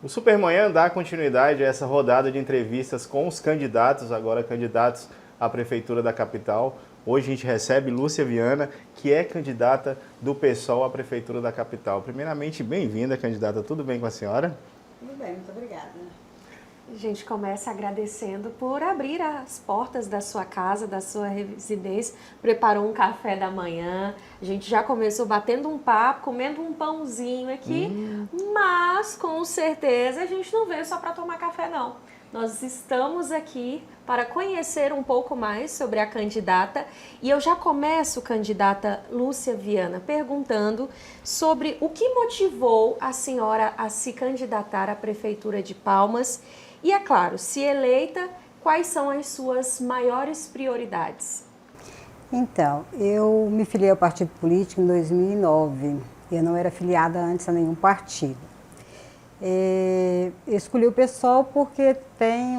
O Supermanhã dá continuidade a essa rodada de entrevistas com os candidatos, agora candidatos à Prefeitura da capital. Hoje a gente recebe Lúcia Viana, que é candidata do PSOL à Prefeitura da capital. Primeiramente, bem-vinda, candidata. Tudo bem com a senhora? Tudo bem, muito obrigada. A gente começa agradecendo por abrir as portas da sua casa, da sua residência, preparou um café da manhã, a gente já começou batendo um papo, comendo um pãozinho aqui, mas com certeza a gente não veio só para tomar café não. Nós estamos aqui para conhecer um pouco mais sobre a candidata e eu já começo, candidata Lúcia Viana, perguntando sobre o que motivou a senhora a se candidatar à Prefeitura de Palmas. E, é claro, se eleita, quais são as suas maiores prioridades? Então, eu me filiei ao partido político em 2009. Eu não era filiada antes a nenhum partido. Escolhi o PSOL porque tem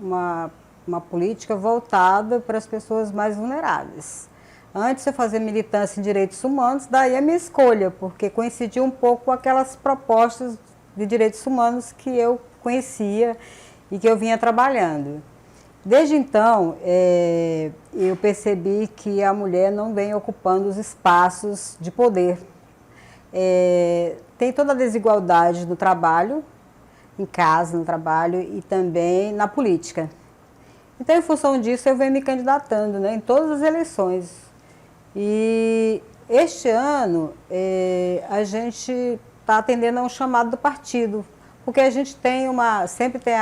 uma política voltada para as pessoas mais vulneráveis. Antes de eu fazer militância em direitos humanos, daí a minha escolha, porque coincidiu um pouco com aquelas propostas de direitos humanos que eu conhecia e que eu vinha trabalhando. Desde então, eu percebi que a mulher não vem ocupando os espaços de poder. Tem toda a desigualdade no trabalho, em casa, no trabalho e também na política. Então, em função disso, eu venho me candidatando, né, em todas as eleições. E este ano, a gente está atendendo a um chamado do partido, porque a gente tem sempre tem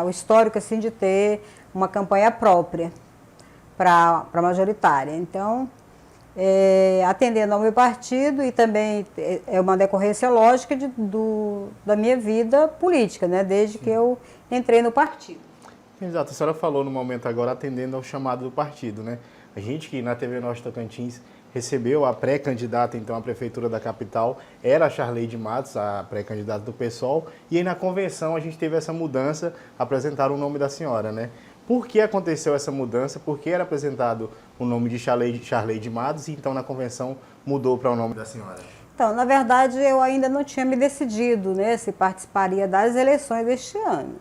o histórico assim, de ter uma campanha própria para a majoritária. Então, atendendo ao meu partido e também é uma decorrência lógica da minha vida política, né, desde que eu entrei no partido. Exato, a senhora falou no momento agora atendendo ao chamado do partido, né? A gente que na TV Norte Tocantins recebeu a pré-candidata então à Prefeitura da capital, era a Charleide Matos, a pré-candidata do PSOL, e aí na convenção a gente teve essa mudança, apresentaram o nome da senhora, né? Por que aconteceu essa mudança? Por que era apresentado o nome de Charleide Matos e então na convenção mudou para o nome da senhora? Então, na verdade, eu ainda não tinha me decidido, né, se participaria das eleições deste ano.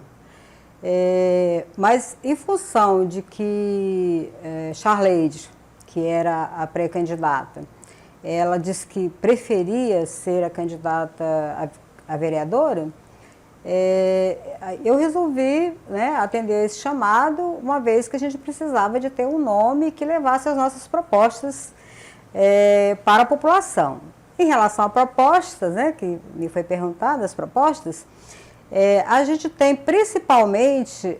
Mas em função de que Charleide, que era a pré-candidata, ela disse que preferia ser a candidata a vereadora, eu resolvi, né, atender esse chamado, uma vez que a gente precisava de ter um nome que levasse as nossas propostas para a população. Em relação a propostas, né, que me foi perguntado, as propostas, a gente tem principalmente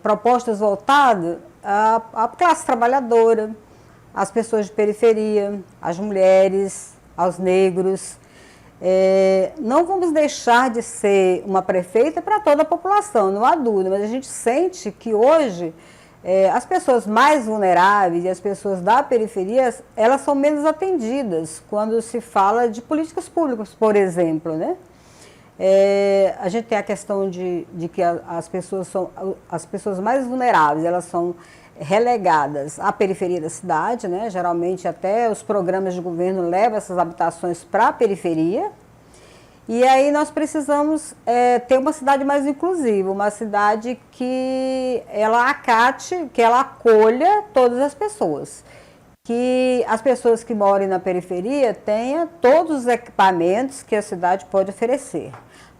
propostas voltadas à classe trabalhadora, às pessoas de periferia, às mulheres, aos negros. Não vamos deixar de ser uma prefeita para toda a população, não há dúvida, mas a gente sente que hoje as pessoas mais vulneráveis e as pessoas da periferia, elas são menos atendidas quando se fala de políticas públicas, por exemplo, né? A gente tem a questão de que as pessoas mais vulneráveis, elas são relegadas à periferia da cidade, né? Geralmente até os programas de governo levam essas habitações para a periferia. E aí nós precisamos ter uma cidade mais inclusiva, uma cidade que ela acate, que ela acolha todas as pessoas. Que as pessoas que moram na periferia tenham todos os equipamentos que a cidade pode oferecer.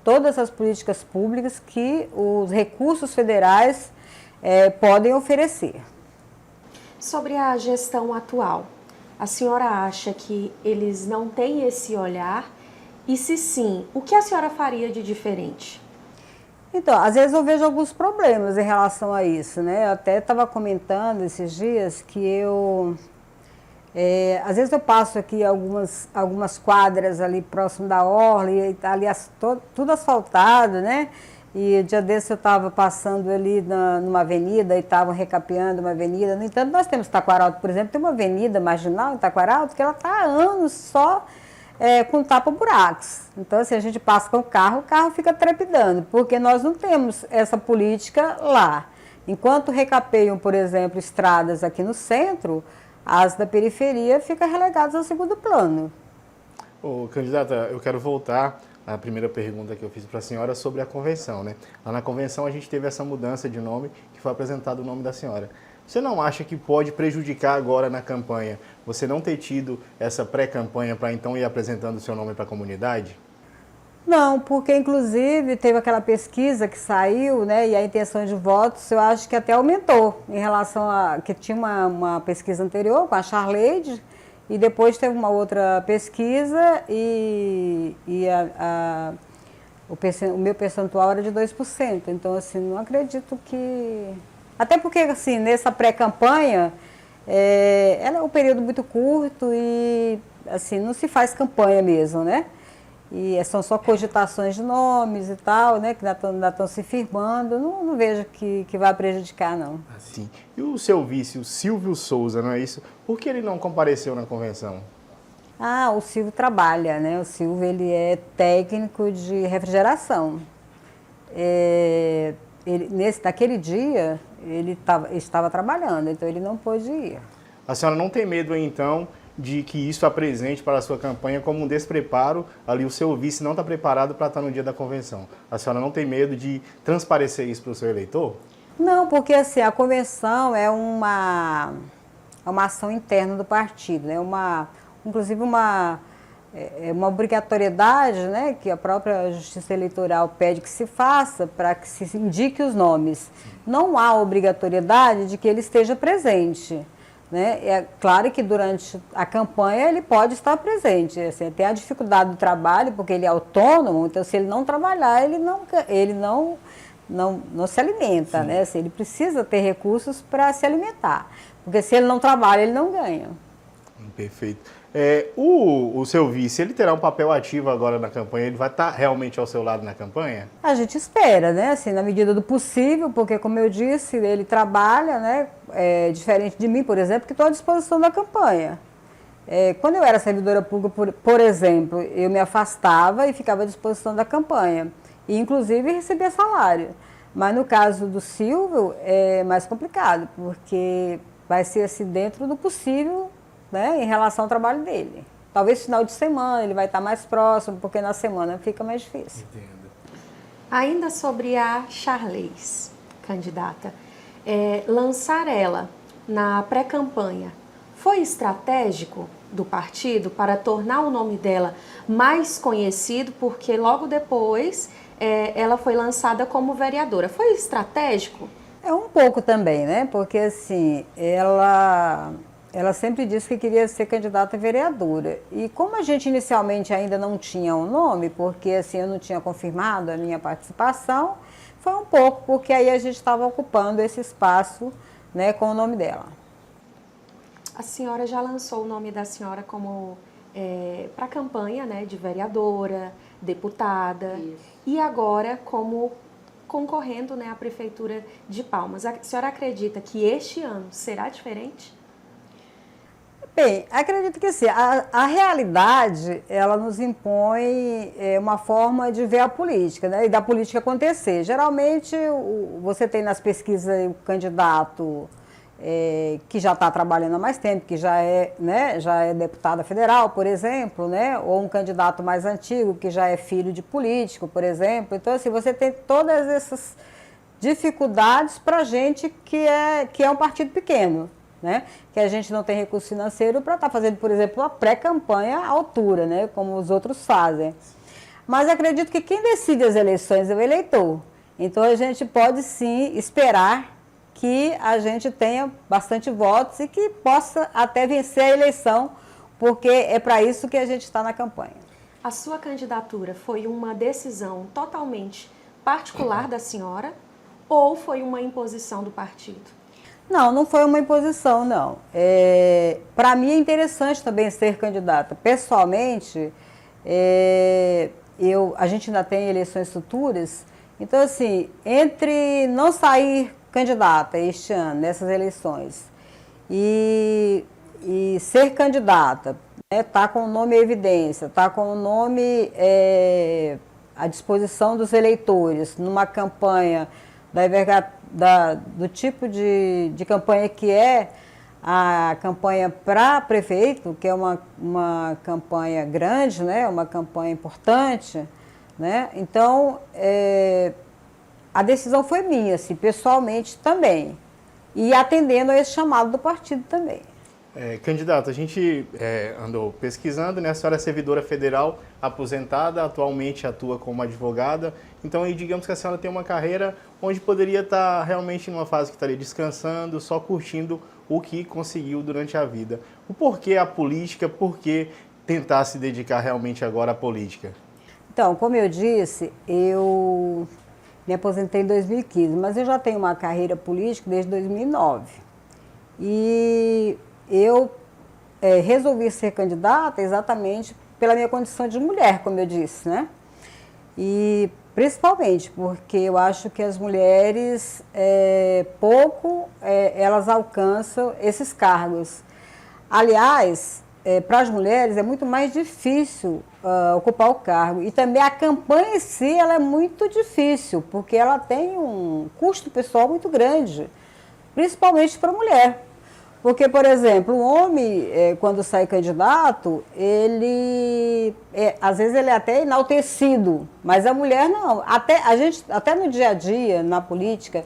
Todas as políticas públicas que os recursos federais podem oferecer. Sobre a gestão atual, a senhora acha que eles não têm esse olhar? E se sim, o que a senhora faria de diferente? Então, às vezes eu vejo alguns problemas em relação a isso, né? Eu até estava comentando esses dias que às vezes eu passo aqui algumas quadras ali próximo da orla e está ali tudo asfaltado, né? E o dia desse eu estava passando ali numa avenida e estavam recapeando uma avenida. No entanto, nós temos Taquaralto, por exemplo, tem uma avenida marginal em Taquaralto que ela está há anos só com tapa-buracos. Então, assim, a gente passa com o carro fica trepidando, porque nós não temos essa política lá. Enquanto recapeiam, por exemplo, estradas aqui no centro, as da periferia ficam relegadas ao segundo plano. Candidata, eu quero voltar a primeira pergunta que eu fiz para a senhora sobre a convenção, né? Lá na convenção a gente teve essa mudança de nome, que foi apresentado o nome da senhora. Você não acha que pode prejudicar agora na campanha você não ter tido essa pré-campanha para então ir apresentando o seu nome para a comunidade? Não, porque inclusive teve aquela pesquisa que saiu, né, e a intenção de votos eu acho que até aumentou em relação a que tinha uma pesquisa anterior com a Charleide e depois teve uma outra pesquisa o meu percentual era de 2%. Então, assim, não acredito que... Até porque, assim, nessa pré-campanha, era um período muito curto e, assim, não se faz campanha mesmo, né? E são só cogitações de nomes e tal, né? Que ainda estão se firmando. Não vejo que vai prejudicar, não. Assim. E o seu vice, o Silvio Souza, não é isso? Por que ele não compareceu na convenção? Ah, o Silvio trabalha, né? O Silvio, ele é técnico de refrigeração. Naquele dia, ele estava trabalhando, então ele não pôde ir. A senhora não tem medo, então, de que isso apresente para a sua campanha como um despreparo, ali o seu vice não está preparado para estar no dia da convenção? A senhora não tem medo de transparecer isso para o seu eleitor? Não, porque assim, a convenção é uma ação interna do partido, né? Inclusive uma obrigatoriedade, né, que a própria Justiça Eleitoral pede que se faça para que se indique os nomes. Não há obrigatoriedade de que ele esteja presente. Né? É claro que durante a campanha ele pode estar presente, assim, tem a dificuldade do trabalho, porque ele é autônomo, então se ele não trabalhar, ele não se alimenta, né? Assim, ele precisa ter recursos para se alimentar, porque se ele não trabalha, ele não ganha. Perfeito. O seu vice, ele terá um papel ativo agora na campanha? Ele vai estar realmente ao seu lado na campanha? A gente espera, né? Assim, na medida do possível, porque, como eu disse, ele trabalha, né? Diferente de mim, por exemplo, que estou à disposição da campanha. Quando eu era servidora pública, por exemplo, eu me afastava e ficava à disposição da campanha. E, inclusive, recebia salário. Mas, no caso do Silvio, é mais complicado, porque vai ser assim, dentro do possível, né, em relação ao trabalho dele. Talvez final de semana ele vai estar mais próximo, porque na semana fica mais difícil. Entendo. Ainda sobre a Charleis, candidata, lançar ela na pré-campanha foi estratégico do partido para tornar o nome dela mais conhecido, porque logo depois ela foi lançada como vereadora. Foi estratégico? É um pouco também, né? Porque assim, ela sempre disse que queria ser candidata a vereadora. E como a gente inicialmente ainda não tinha um nome, porque assim eu não tinha confirmado a minha participação, foi um pouco porque aí a gente estava ocupando esse espaço, né, com o nome dela. A senhora já lançou o nome da senhora como para a campanha, né, de vereadora, deputada. Isso. E agora como concorrendo, né, à Prefeitura de Palmas. A senhora acredita que este ano será diferente? Bem, acredito que sim. A realidade, ela nos impõe uma forma de ver a política, né? E da política acontecer. Geralmente, você tem nas pesquisas o candidato que já está trabalhando há mais tempo, que já é deputada federal, por exemplo, né? Ou um candidato mais antigo, que já é filho de político, por exemplo. Então, assim, você tem todas essas dificuldades para a gente que é um partido pequeno. Né? Que a gente não tem recurso financeiro para estar fazendo, por exemplo, uma pré-campanha à altura, né? Como os outros fazem. Mas acredito que quem decide as eleições é o eleitor. Então a gente pode sim esperar que a gente tenha bastante votos e que possa até vencer a eleição, porque é para isso que a gente está na campanha. A sua candidatura foi uma decisão totalmente particular da senhora ou foi uma imposição do partido? Não foi uma imposição, não. Para mim é interessante também ser candidata. Pessoalmente, a gente ainda tem eleições futuras, então assim, entre não sair candidata este ano, nessas eleições, e ser candidata, né, tá com o nome em evidência, tá com o nome à disposição dos eleitores, numa campanha do tipo de campanha que é a campanha para prefeito, que é uma campanha grande, né, uma campanha importante, né? Então, a decisão foi minha, assim, pessoalmente também, e atendendo a esse chamado do partido também. Candidato, a gente andou pesquisando, né? A senhora é servidora federal aposentada, atualmente atua como advogada, então aí digamos que a senhora tem uma carreira onde poderia estar realmente numa fase que estaria descansando, só curtindo o que conseguiu durante a vida. O porquê a política, por que tentar se dedicar realmente agora à política? Então, como eu disse, eu me aposentei em 2015, mas eu já tenho uma carreira política desde 2009. E eu resolvi ser candidata exatamente pela minha condição de mulher, como eu disse, né? E principalmente porque eu acho que as mulheres elas alcançam esses cargos. Aliás, para as mulheres é muito mais difícil ocupar o cargo. E também a campanha em si ela é muito difícil, porque ela tem um custo pessoal muito grande, principalmente para a mulher. Porque, por exemplo, o homem, quando sai candidato, ele às vezes ele é até enaltecido, mas a mulher não. Até no dia a dia, na política,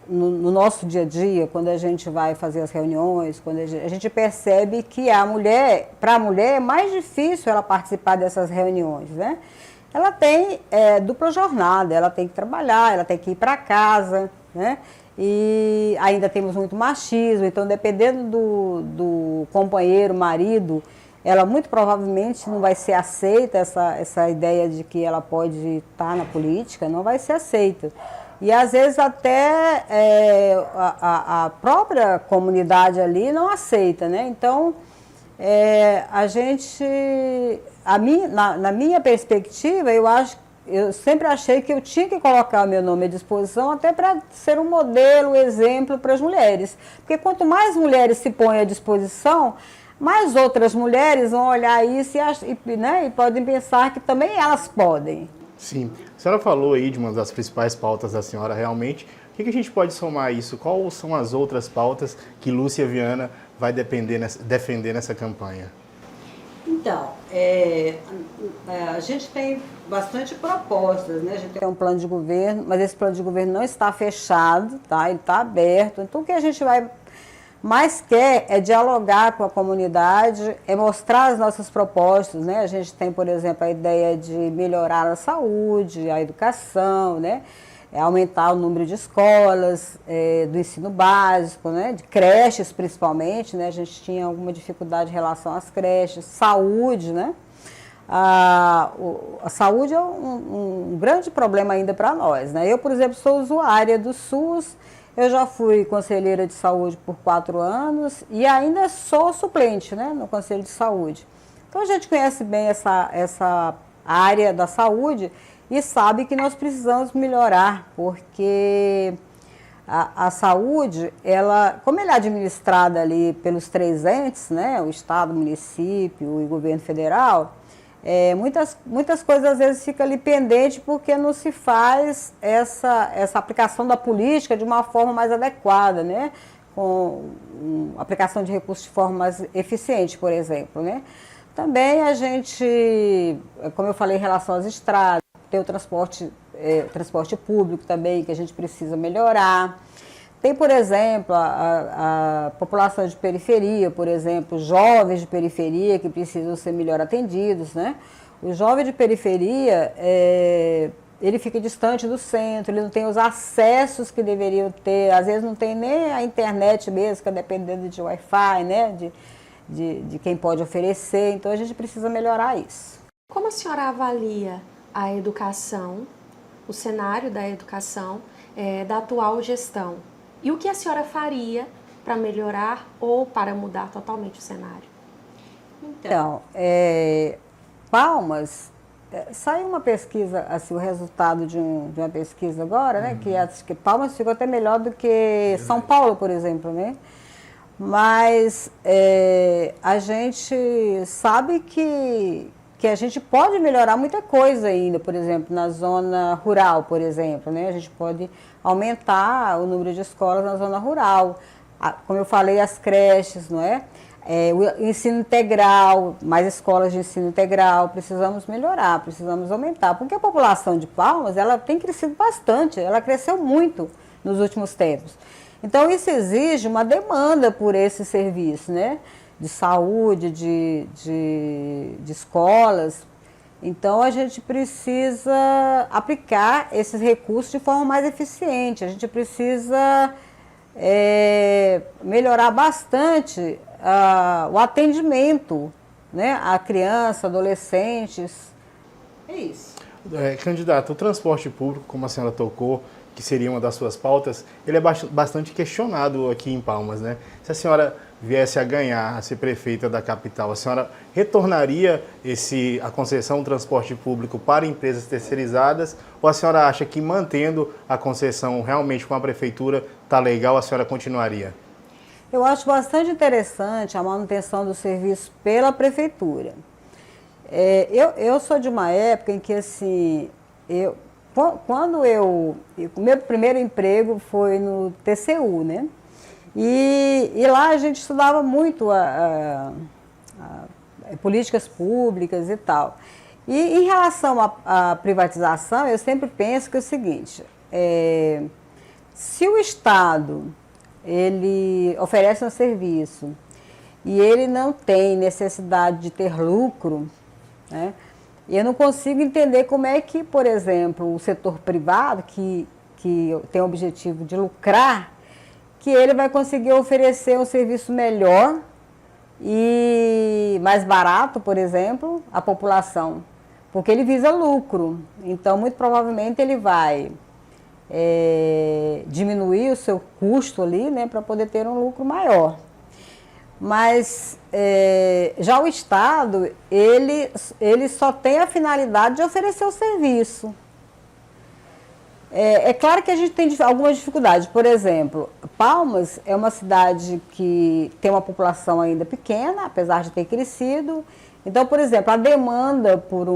no nosso dia a dia, quando a gente vai fazer as reuniões, quando a gente percebe que para a mulher é mais difícil ela participar dessas reuniões, né? Ela tem dupla jornada, ela tem que trabalhar, ela tem que ir para casa, né? E ainda temos muito machismo, então dependendo do companheiro, marido, ela muito provavelmente não vai ser aceita, essa ideia de que ela pode estar na política, não vai ser aceita. E às vezes até a própria comunidade ali não aceita, né? Então, na minha perspectiva, eu sempre achei que eu tinha que colocar o meu nome à disposição até para ser um modelo, exemplo para as mulheres. Porque quanto mais mulheres se põem à disposição, mais outras mulheres vão olhar isso e podem pensar que também elas podem. Sim. A senhora falou aí de uma das principais pautas da senhora realmente. O que a gente pode somar a isso? Quais são as outras pautas que Lúcia Viana vai defender nessa campanha? Então, a gente tem bastante propostas, né? A gente tem um plano de governo, mas esse plano de governo não está fechado, tá? Ele está aberto. Então, o que a gente mais quer é dialogar com a comunidade, é mostrar as nossas propostas, né? A gente tem, por exemplo, a ideia de melhorar a saúde, a educação, né? Aumentar o número de escolas, do ensino básico, né? De creches principalmente, né? A gente tinha alguma dificuldade em relação às creches, saúde, né? A saúde é um grande problema ainda para nós, né? Eu, por exemplo, sou usuária do SUS, eu já fui conselheira de saúde por 4 anos e ainda sou suplente, né, no Conselho de Saúde. Então a gente conhece bem essa área da saúde e sabe que nós precisamos melhorar, porque a saúde, como ela é administrada ali pelos 3 entes, né, o Estado, o município e o governo federal, muitas coisas às vezes ficam ali pendente porque não se faz essa aplicação da política de uma forma mais adequada, né? Com aplicação de recursos de forma mais eficiente, por exemplo, né? Também a gente, como eu falei em relação às estradas, tem o transporte público também que a gente precisa melhorar. Tem, por exemplo, a população de periferia, por exemplo, jovens de periferia que precisam ser melhor atendidos, né? O jovem de periferia, ele fica distante do centro, ele não tem os acessos que deveriam ter, às vezes não tem nem a internet mesmo, que é dependendo de Wi-Fi, né? De quem pode oferecer, então a gente precisa melhorar isso. Como a senhora avalia a educação, o cenário da educação da atual gestão? E o que a senhora faria para melhorar ou para mudar totalmente o cenário? Então, Palmas, saiu uma pesquisa, assim, o resultado de uma pesquisa agora, né? Que acho que Palmas ficou até melhor do que São Paulo, por exemplo, né? Mas a gente sabe que a gente pode melhorar muita coisa ainda, por exemplo, na zona rural, por exemplo, né? A gente pode aumentar o número de escolas na zona rural. Como eu falei, as creches, não é? O ensino integral, mais escolas de ensino integral, precisamos melhorar, precisamos aumentar, porque a população de Palmas, ela tem crescido bastante, ela cresceu muito nos últimos tempos. Então, isso exige uma demanda por esse serviço, né? De saúde, de escolas. Então, a gente precisa aplicar esses recursos de forma mais eficiente, a gente precisa melhorar bastante o atendimento, né, a crianças, adolescentes. É isso. Candidato, o transporte público, como a senhora tocou, que seria uma das suas pautas, ele é bastante questionado aqui em Palmas, né? Se a senhora viesse a ganhar, a ser prefeita da capital, a senhora retornaria a concessão do transporte público para empresas terceirizadas, ou a senhora acha que mantendo a concessão realmente com a prefeitura está legal, a senhora continuaria? Eu acho bastante interessante a manutenção do serviço pela prefeitura. Eu sou de uma época em que, assim, o meu primeiro emprego foi no TCU, né? E lá a gente estudava muito políticas públicas e tal. E em relação à privatização, eu sempre penso que é o seguinte, se o Estado ele oferece um serviço e ele não tem necessidade de ter lucro, né? E eu não consigo entender como é que, por exemplo, o setor privado, que tem o objetivo de lucrar, que ele vai conseguir oferecer um serviço melhor e mais barato, por exemplo, à população, porque ele visa lucro. Então, muito provavelmente, ele vai diminuir o seu custo ali, né, para poder ter um lucro maior. Mas já o Estado, ele só tem a finalidade de oferecer o serviço. É claro que a gente tem algumas dificuldades. Por exemplo, Palmas é uma cidade que tem uma população ainda pequena, apesar de ter crescido. Então, por exemplo, a demanda por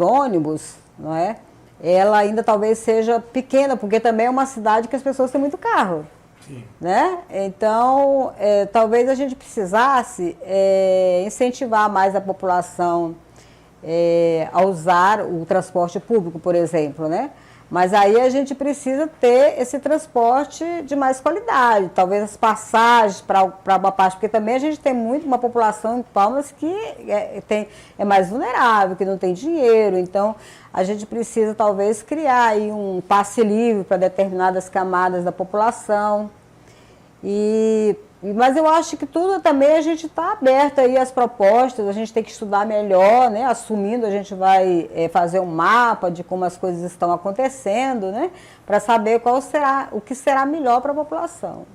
ônibus, não é? Ela ainda talvez seja pequena, porque também é uma cidade que as pessoas têm muito carro. Sim. Né? Então, talvez a gente precisasse incentivar mais a população a usar o transporte público, por exemplo, né? Mas aí a gente precisa ter esse transporte de mais qualidade, talvez as passagens para uma parte, porque também a gente tem uma população em Palmas que é mais vulnerável, que não tem dinheiro, então a gente precisa talvez criar aí um passe livre para determinadas camadas da população. Mas eu acho que tudo também a gente está aberto aí às propostas, a gente tem que estudar melhor, né? Assumindo, a gente vai fazer um mapa de como as coisas estão acontecendo, né? Para saber o que será melhor para a população.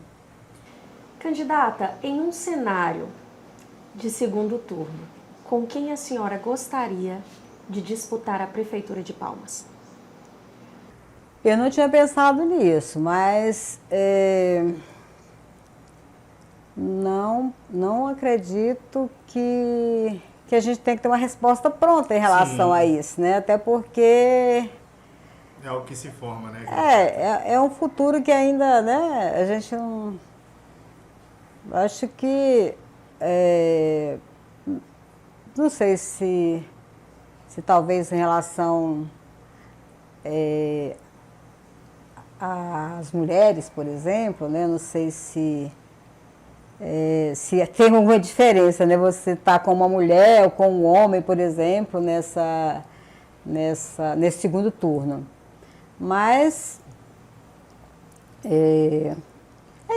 Candidata, em um cenário de segundo turno, com quem a senhora gostaria de disputar a Prefeitura de Palmas? Eu não tinha pensado nisso, mas não acredito que a gente tem que ter uma resposta pronta em relação a isso, né? Até porque é o que se forma, né? É um futuro que ainda, né? A gente não... Acho que... não sei se talvez em relação às mulheres, por exemplo, né? Não sei se tem alguma diferença, né? Você está com uma mulher ou com um homem, por exemplo, nesse segundo turno. Mas é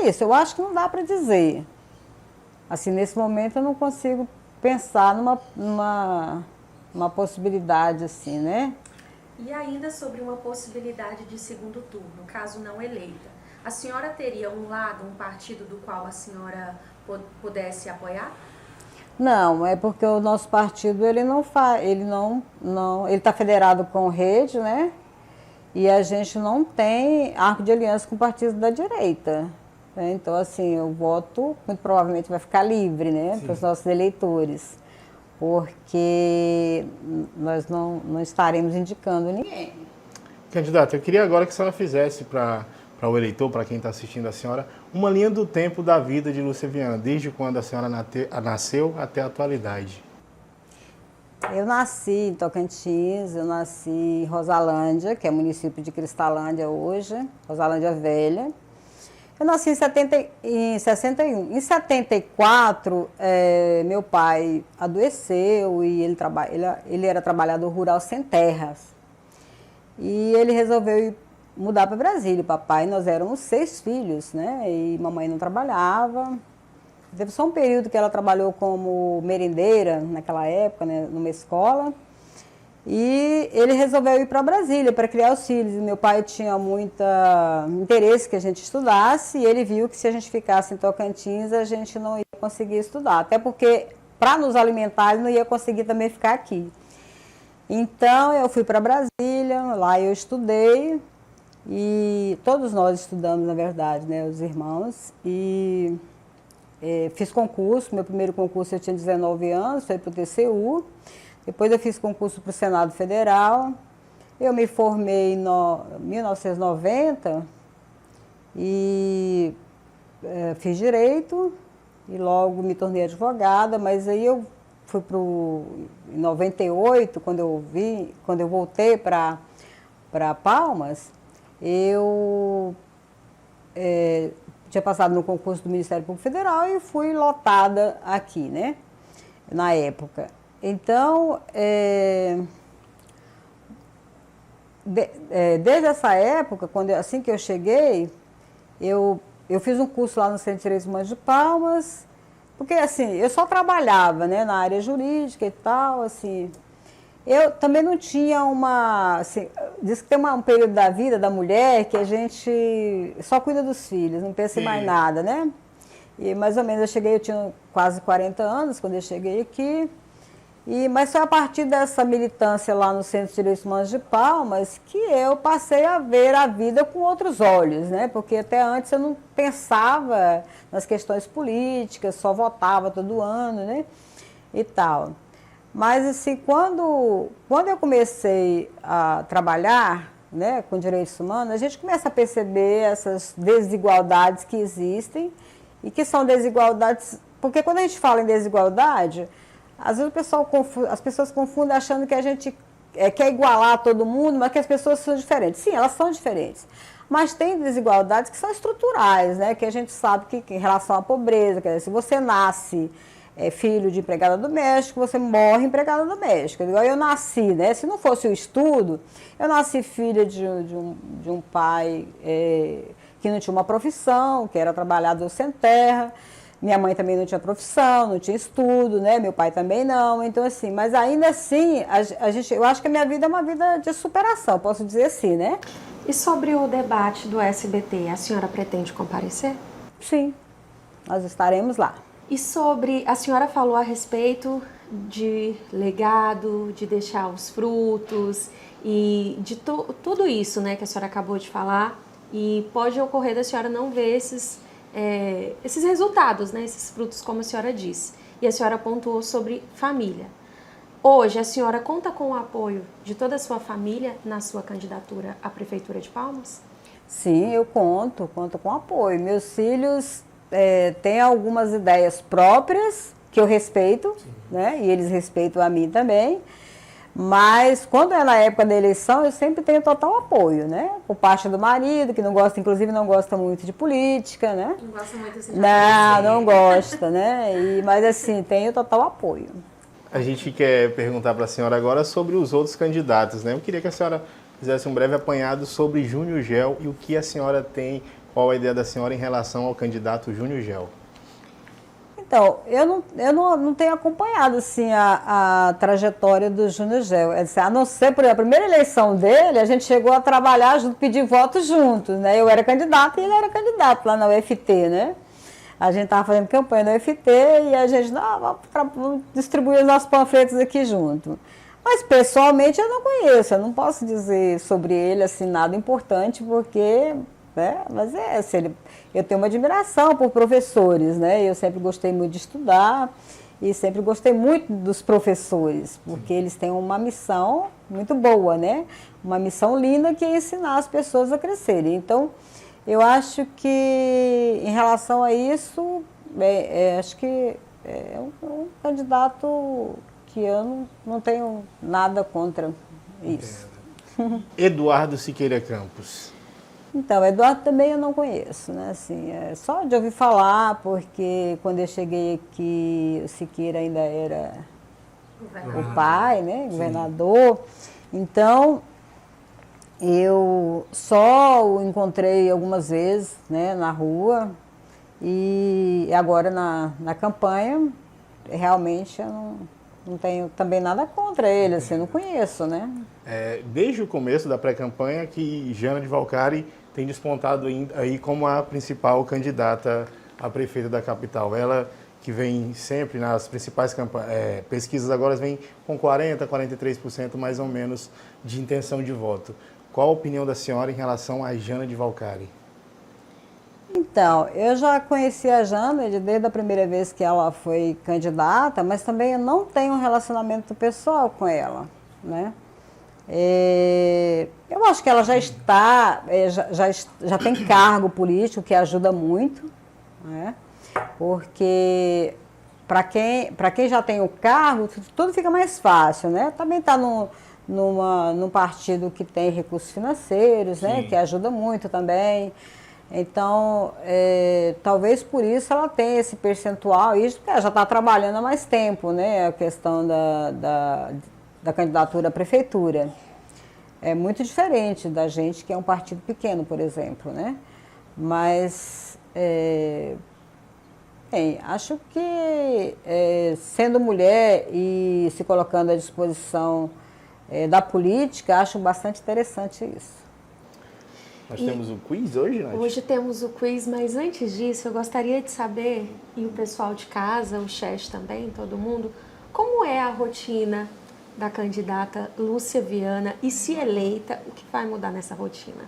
isso, eu acho que não dá para dizer. Assim, nesse momento eu não consigo pensar numa possibilidade assim, né? E ainda sobre uma possibilidade de segundo turno, caso não eleita. A senhora teria um lado, um partido do qual a senhora pudesse apoiar? Não, é porque o nosso partido ele está federado com Rede, né? E a gente não tem arco de aliança com o partido da direita. Né? Então, assim, o voto muito provavelmente vai ficar livre, né, para os nossos eleitores, porque nós não estaremos indicando ninguém. Candidata, eu queria agora que a senhora fizesse para para o eleitor, para quem está assistindo a senhora, uma linha do tempo da vida de Lúcia Viana, desde quando a senhora nasceu até a atualidade. Eu nasci em Tocantins, eu nasci em Rosalândia, que é município de Cristalândia hoje, Rosalândia Velha. Eu nasci em 61. Em 74, meu pai adoeceu e ele era trabalhador rural sem terras. E ele resolveu mudar para Brasília. Papai, nós éramos 6 filhos, né? E mamãe não trabalhava. Teve só um período que ela trabalhou como merendeira naquela época, né, numa escola. E ele resolveu ir para Brasília para criar os filhos. E meu pai tinha muito interesse que a gente estudasse e ele viu que se a gente ficasse em Tocantins a gente não ia conseguir estudar. Até porque para nos alimentar ele não ia conseguir também ficar aqui. Então eu fui para Brasília, lá eu estudei e todos nós estudamos na verdade, né, os irmãos. E fiz concurso, meu primeiro concurso eu tinha 19 anos, foi para o TCU. Depois eu fiz concurso para o Senado Federal. Eu me formei em 1990 e fiz Direito e logo me tornei advogada, mas aí eu fui em 98, quando eu voltei para Palmas, eu tinha passado no concurso do Ministério Público Federal e fui lotada aqui, né, na época. Então, desde essa época, assim que eu cheguei, eu fiz um curso lá no Centro de Direitos Humanos de Palmas, porque assim, eu só trabalhava, né, na área jurídica e tal, assim. Eu também não tinha assim, diz que tem um período da vida da mulher que a gente só cuida dos filhos, não pensa em mais nada, né? E mais ou menos eu tinha quase 40 anos quando eu cheguei aqui. Mas foi a partir dessa militância lá no Centro de Direitos Humanos de Palmas que eu passei a ver a vida com outros olhos, né? Porque até antes eu não pensava nas questões políticas, só votava todo ano, né? E tal. Mas assim, quando eu comecei a trabalhar, né, com direitos humanos, a gente começa a perceber essas desigualdades que existem e que são desigualdades, porque quando a gente fala em desigualdade, às vezes as pessoas confundem achando que a gente quer igualar todo mundo, mas que as pessoas são diferentes. Sim, elas são diferentes. Mas tem desigualdades que são estruturais, né? Que a gente sabe que em relação à pobreza, quer dizer, se você nasce filho de empregada doméstica, você morre empregada doméstica. Igual eu nasci, né? Se não fosse o estudo, eu nasci filha de um pai que não tinha uma profissão, que era trabalhador sem terra. Minha mãe também não tinha profissão, não tinha estudo, né? Meu pai também não. Então, assim, mas ainda assim, eu acho que a minha vida é uma vida de superação, posso dizer assim, né? E sobre o debate do SBT, a senhora pretende comparecer? Sim, nós estaremos lá. E sobre, a senhora falou a respeito de legado, de deixar os frutos e de tudo isso, né, que a senhora acabou de falar. E pode ocorrer da senhora não ver esses resultados, né, esses frutos, como a senhora disse. E a senhora pontuou sobre família. Hoje, a senhora conta com o apoio de toda a sua família na sua candidatura à Prefeitura de Palmas? Sim, eu conto com apoio. Meus filhos têm algumas ideias próprias que eu respeito, né, e eles respeitam a mim também. Mas quando é na época da eleição, eu sempre tenho total apoio, né? Por parte do marido, que não gosta, inclusive não gosta muito de política, né? Não gosta muito assim de não gosta, né? Mas assim, tenho total apoio. A gente quer perguntar para a senhora agora sobre os outros candidatos, né? Eu queria que a senhora fizesse um breve apanhado sobre Júnior Gel e o que a senhora tem, qual a ideia da senhora em relação ao candidato Júnior Gel. Então, eu não tenho acompanhado assim, a trajetória do Júnior Gel. A não ser, por exemplo, a primeira eleição dele, a gente chegou a trabalhar junto, pedir votos juntos, né? Eu era candidata e ele era candidato lá na UFT, né? A gente estava fazendo campanha na UFT e a gente, vamos distribuir os nossos panfletos aqui junto. Mas, pessoalmente, eu não conheço, eu não posso dizer sobre ele assim, nada importante, porque... mas assim, eu tenho uma admiração por professores, né? Eu sempre gostei muito de estudar e sempre gostei muito dos professores, porque eles têm uma missão muito boa, né? Uma missão linda que é ensinar as pessoas a crescerem. Então, Eu acho que, em relação a isso, acho que é um candidato que eu não tenho nada contra isso. Eduardo Siqueira Campos. Então, Eduardo também eu não conheço, né? Assim, é só de ouvir falar, porque quando eu cheguei aqui, o Siqueira ainda era o pai, né? Governador. Então, eu só o encontrei algumas vezes, né, na rua, e agora na campanha, realmente eu não tenho também nada contra ele, assim, eu não conheço, né? Desde o começo da pré-campanha que Jana de Valcari tem despontado aí como a principal candidata a prefeita da capital. Ela que vem sempre nas principais pesquisas agora vem com 40%, 43% mais ou menos de intenção de voto. Qual a opinião da senhora em relação a Jana de Valcari? Então, eu já conheci a Jana desde a primeira vez que ela foi candidata, mas também eu não tenho um relacionamento pessoal com ela, né? Eu acho que ela já está, já tem cargo político, que ajuda muito, né? Porque para quem já tem o cargo, tudo fica mais fácil, né? Também está num partido que tem recursos financeiros, né? Que ajuda muito também. Então, talvez por isso ela tenha esse percentual, isso porque ela já está trabalhando há mais tempo, né? A questão da candidatura à prefeitura. É muito diferente da gente que é um partido pequeno, por exemplo, né? Mas, acho que sendo mulher e se colocando à disposição da política, acho bastante interessante isso. Nós temos o quiz hoje, Nath? Hoje temos o quiz, mas antes disso eu gostaria de saber, e o pessoal de casa, o chat também, todo mundo, como é a rotina da candidata Lúcia Viana e, se eleita, o que vai mudar nessa rotina?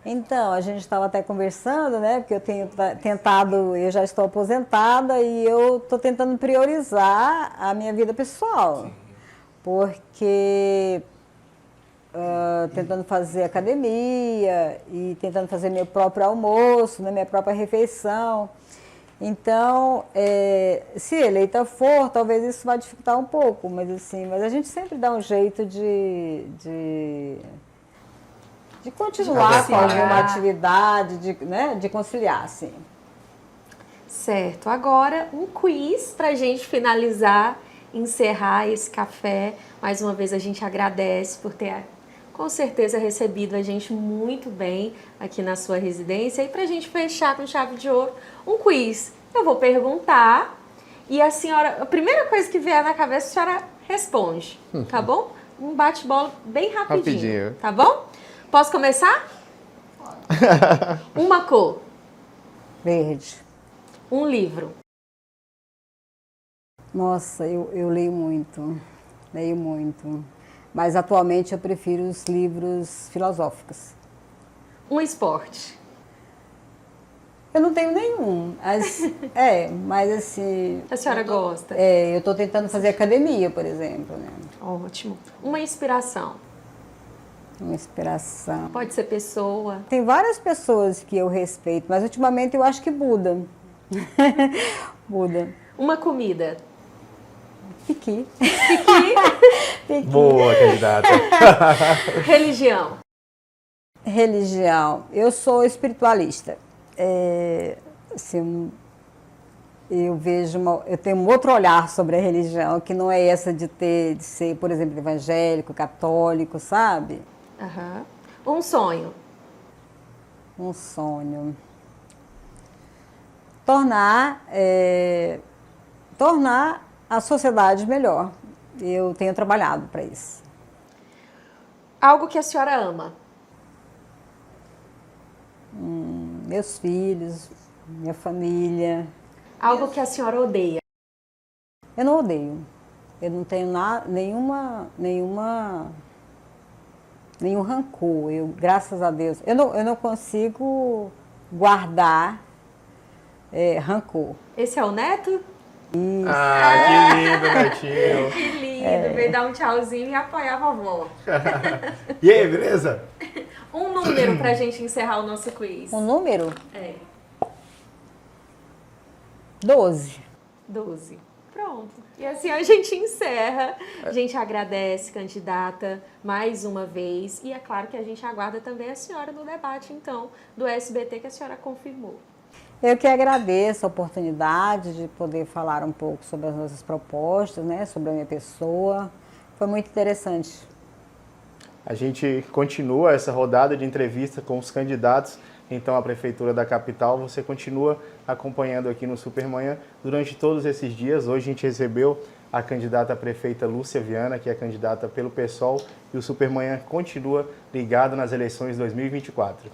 Então, a gente estava até conversando, né? Porque eu tenho tentado, eu já estou aposentada e eu estou tentando priorizar a minha vida pessoal. Sim. Porque tentando fazer academia e tentando fazer meu próprio almoço, né, minha própria refeição. Então, se eleita for, talvez isso vai dificultar um pouco, mas a gente sempre dá um jeito de continuar com alguma atividade, de conciliar, assim. Certo. Agora, um quiz para a gente finalizar, encerrar esse café. Mais uma vez, a gente agradece por ter, com certeza, recebido a gente muito bem aqui na sua residência. E para a gente fechar com chave de ouro, um quiz. Eu vou perguntar e a senhora, a primeira coisa que vier na cabeça, a senhora responde, tá bom? Um bate-bola bem rapidinho, tá bom? Posso começar? Uma cor. Verde. Um livro. Nossa, eu leio muito. Mas atualmente eu prefiro os livros filosóficos. Um esporte. Eu não tenho nenhum. Mas assim... A senhora gosta? Eu estou tentando fazer academia, por exemplo, né? Ótimo. Uma inspiração. Uma inspiração. Pode ser pessoa. Tem várias pessoas que eu respeito, mas ultimamente eu acho que Buda. Buda. Uma comida. Piqui. Piqui? Boa, candidata. Religião. Religião. Eu sou espiritualista. Eu tenho um outro olhar sobre a religião, que não é essa de ser, por exemplo, evangélico, católico, sabe? Um sonho. Um sonho. Tornar a sociedade melhor. Eu tenho trabalhado para isso. Algo que a senhora ama. Meus filhos, minha família. Algo que a senhora odeia. Eu não odeio. Eu não tenho nenhum rancor. Graças a Deus, eu não consigo guardar rancor. Esse é o neto? Isso. Ah, que lindo, Netinho. Que lindo, veio dar um tchauzinho e apoiar a vovó. E aí, beleza? Um número pra gente encerrar o nosso quiz. Um número? É, 12. 12. Pronto. E assim a gente encerra. A gente agradece, candidata, mais uma vez. E é claro que a gente aguarda também a senhora no debate, então, do SBT que a senhora confirmou. Eu que agradeço a oportunidade de poder falar um pouco sobre as nossas propostas, né, sobre a minha pessoa. Foi muito interessante. A gente continua essa rodada de entrevista com os candidatos, então, à Prefeitura da Capital. Você continua acompanhando aqui no Supermanhã durante todos esses dias. Hoje a gente recebeu a candidata a prefeita Lúcia Viana, que é candidata pelo PSOL, e o Supermanhã continua ligado nas eleições 2024.